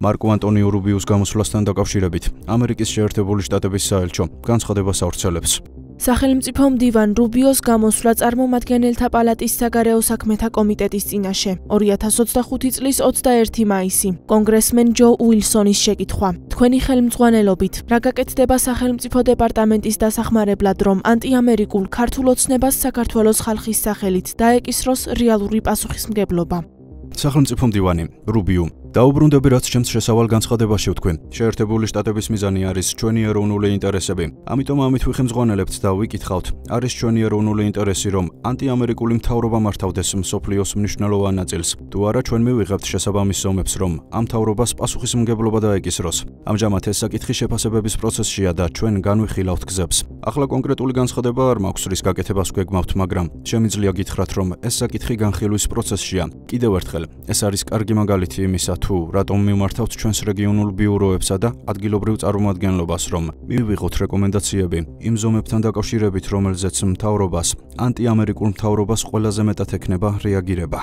მარკო ანტონიო რუბიოს გამოსვლასთან დაკავშირებით ამერიკის შეერთებული შტატების საელჩო განცხადებას ავრცელებს. სახელმწიფო მდივან რუბიოს გამოსვლა წარმომადგენელთა პალატის საგარეო საქმეთა კომიტეტის წინაშე 2025 წლის 21 მაისი კონგრესმენ ჯო უილსონის შეკითხვა. თქვენი ხელმძღვანელობით რა გაკეთდება სახელმწიფო დეპარტამენტის დასახმარებლად, რომ ანტიამერიკულ ქართულ ოცნებას საქართველოს ხალხის სახელით დაეკისროს რეალური პასუხისმგებლობა. სახელმწიფო მდივანი რუბიო დაუბრუნდები, რაც ჩემს შესავალ განცხადებაში ვთქვი. შეერთებული შტატების მიზანი არის ჩვენი ეროვნული ინტერესები. ამიტომ ამით ვიხემძღვანელებთ და ვიკითხავთ, არის ჩვენი ეროვნული ინტერესი, რომ ანტიამერიკული მთავრობა მართავდეს მსოფლიოს მნიშვნელოვან ნაწილს. თუ არა, ჩვენ მივიღებთ შესაბამის ზომებს, რომ ამ მთავრობას პასუხისმგებლობა დაეკისროს. ამჟამად ეს საკითხი შეფასებების პროცესშია და ჩვენ განვიხილავთ გზებს. ახლა კონკრეტული განცხადება არ მაქვს, რის გაკეთებას გვეგმავთ, მაგრამ შემიძლია გითხრათ, რომ ეს საკითხი განხილვის პროცესშია. კიდევ ერთხელ, ეს არის კარგი მაგალითი იმისა, თუ რატომ მიმართავთ ჩვენს რეგიონულ ბიუროებსა და ადგილობრივ წარმომადგენლობას, რომ მივიღოთ რეკომენდაციები იმ ზომებთან დაკავშირებით, რომელზეც მთავრობას, ანტიამერიკულ მთავრობას ყველაზე მეტად ექნება რეაგირება.